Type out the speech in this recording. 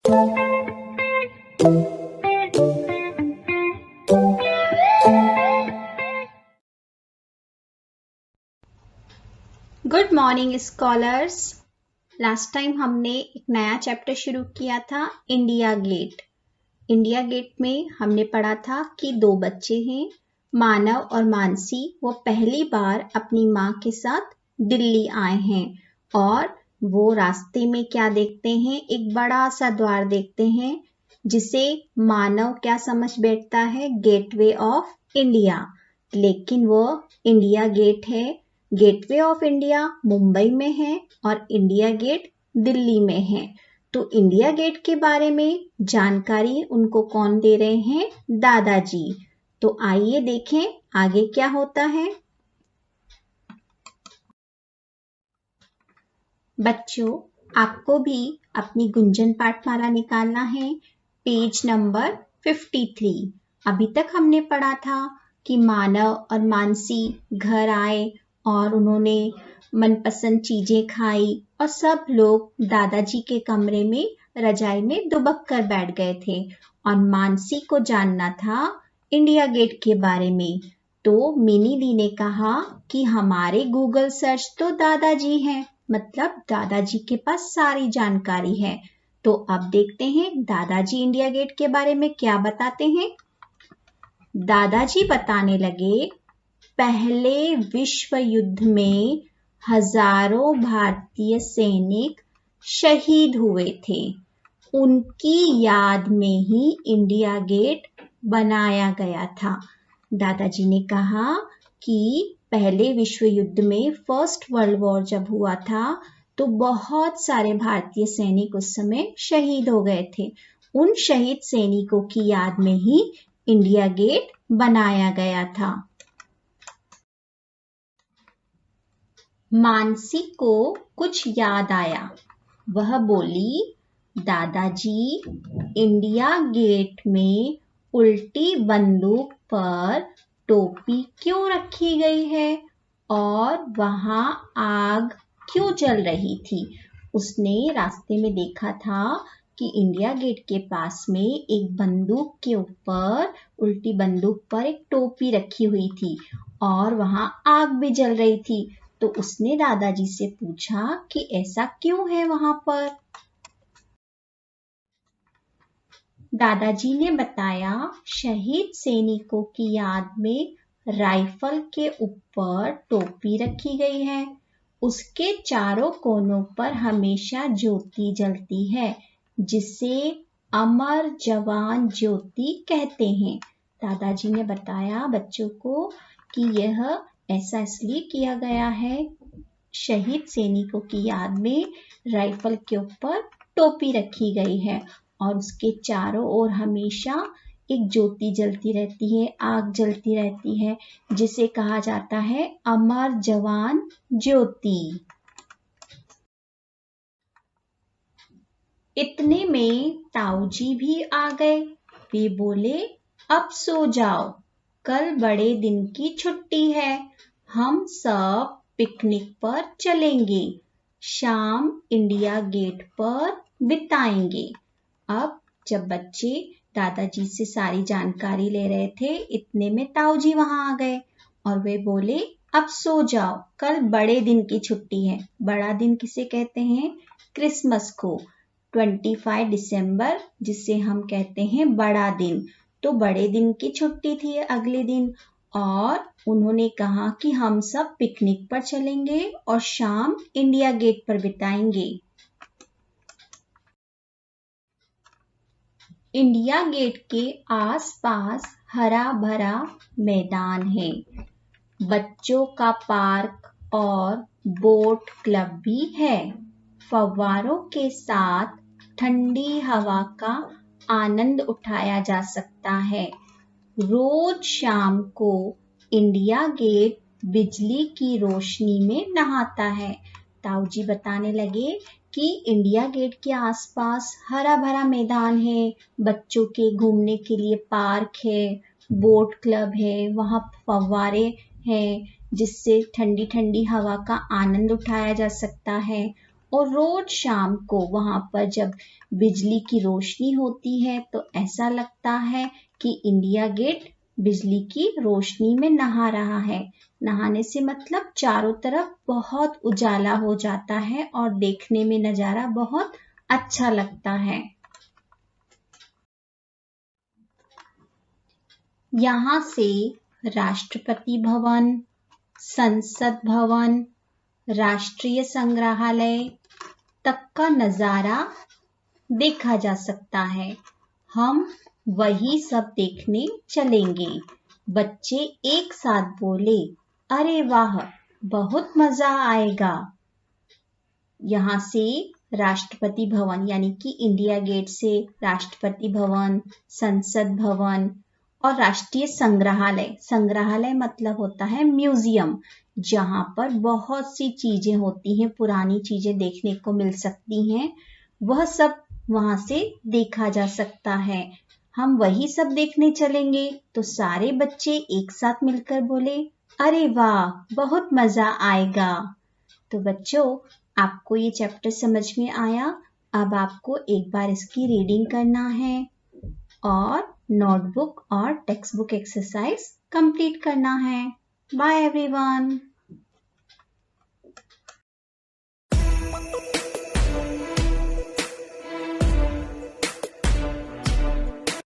Good morning scholars. Last time हमने एक नया चैप्टर शुरू किया था, इंडिया गेट। इंडिया गेट में हमने पढ़ा था कि दो बच्चे हैं, मानव और मानसी। वो पहली बार अपनी माँ के साथ दिल्ली आए हैं और वो रास्ते में क्या देखते हैं, एक बड़ा सा द्वार देखते हैं जिसे मानव क्या समझ बैठता है, गेटवे ऑफ इंडिया। लेकिन वो इंडिया गेट है। गेटवे ऑफ इंडिया मुंबई में है और इंडिया गेट दिल्ली में है। तो इंडिया गेट के बारे में जानकारी उनको कौन दे रहे हैं? दादाजी। तो आइए देखें आगे क्या होता है। बच्चों, आपको भी अपनी गुंजन पाठमाला निकालना है। Page number 53। अभी तक हमने पढ़ा था कि मानव और मानसी घर आए और उन्होंने मनपसंद चीजें खाई और सब लोग दादाजी के कमरे में रजाई में दुबक कर बैठ गए थे और मानसी को जानना था इंडिया गेट के बारे में। तो मिनी दी ने कहा कि हमारे गूगल सर्च तो दादाजी हैं, मतलब दादाजी के पास सारी जानकारी है। तो अब देखते हैं दादाजी इंडिया गेट के बारे में क्या बताते हैं। दादाजी बताने लगे, पहले विश्व युद्ध में हजारों भारतीय सैनिक शहीद हुए थे। उनकी याद में ही इंडिया गेट बनाया गया था। दादाजी ने कहा कि पहले विश्व युद्ध में फर्स्ट वर्ल्ड वॉर जब हुआ था तो बहुत सारे भारतीय सैनिक उस समय शहीद हो गए थे। उन शहीद सैनिकों की याद में ही इंडिया गेट बनाया गया था। मानसी को कुछ याद आया। वह बोली, दादाजी, इंडिया गेट में उल्टी बंदूक पर टोपी क्यों रखी गई है और वहां आग क्यों जल रही थी? उसने रास्ते में देखा था कि इंडिया गेट के पास में एक बंदूक के ऊपर, उल्टी बंदूक पर एक टोपी रखी हुई थी और वहां आग भी जल रही थी। तो उसने दादाजी से पूछा कि ऐसा क्यों है वहां पर। दादाजी ने बताया, शहीद सैनिकों की याद में राइफल के ऊपर टोपी रखी गई है। उसके चारों कोनों पर हमेशा ज्योति जलती है, जिसे अमर जवान ज्योति कहते हैं। दादाजी ने बताया बच्चों को कि यह ऐसा इसलिए किया गया है, शहीद सैनिकों की याद में राइफल के ऊपर टोपी रखी गई है और उसके चारों ओर हमेशा एक ज्योति जलती रहती है, आग जलती रहती है, जिसे कहा जाता है अमर जवान ज्योति। इतने में ताऊजी भी आ गए। वे बोले, अब सो जाओ, कल बड़े दिन की छुट्टी है, हम सब पिकनिक पर चलेंगे, शाम इंडिया गेट पर बिताएंगे। अब जब बच्चे दादाजी से सारी जानकारी ले रहे थे, इतने में ताऊजी वहां आ गए और वे बोले, अब सो जाओ, कल बड़े दिन की छुट्टी है। बड़ा दिन किसे कहते हैं? क्रिसमस को, 25 दिसंबर, जिसे हम कहते हैं बड़ा दिन। तो बड़े दिन की छुट्टी थी अगले दिन और उन्होंने कहा कि हम सब पिकनिक पर चलेंगे और शाम इंडिया गेट पर बिताएंगे। इंडिया गेट के आसपास हरा भरा मैदान है, बच्चों का पार्क और बोट क्लब भी है। फव्वारों के साथ ठंडी हवा का आनंद उठाया जा सकता है। रोज शाम को इंडिया गेट बिजली की रोशनी में नहाता है। ताऊजी बताने लगे कि इंडिया गेट के आसपास हरा भरा मैदान है, बच्चों के घूमने के लिए पार्क है, बोट क्लब है, वहां फव्वारे हैं जिससे ठंडी ठंडी हवा का आनंद उठाया जा सकता है और रोज शाम को वहां पर जब बिजली की रोशनी होती है तो ऐसा लगता है कि इंडिया गेट बिजली की रोशनी में नहा रहा है। नहाने से मतलब चारों तरफ बहुत उजाला हो जाता है और देखने में नजारा बहुत अच्छा लगता है। यहाँ से राष्ट्रपति भवन, संसद भवन, राष्ट्रीय संग्रहालय तक का नजारा देखा जा सकता है। हम वही सब देखने चलेंगे। बच्चे एक साथ बोले, अरे वाह, बहुत मजा आएगा। यहाँ से राष्ट्रपति भवन यानी कि इंडिया गेट से राष्ट्रपति भवन, संसद भवन और राष्ट्रीय संग्रहालय, संग्रहालय मतलब होता है म्यूजियम, जहाँ पर बहुत सी चीजें होती हैं, पुरानी चीजें देखने को मिल सकती हैं, वह सब वहां से देखा जा सकता है। हम वही सब देखने चलेंगे। तो सारे बच्चे एक साथ मिलकर बोले, अरे वाह, बहुत मजा आएगा। तो बच्चों, आपको ये चैप्टर समझ में आया। अब आपको एक बार इसकी रीडिंग करना है और नोटबुक और टेक्स्ट बुक एक्सरसाइज कंप्लीट करना है। Bye everyone.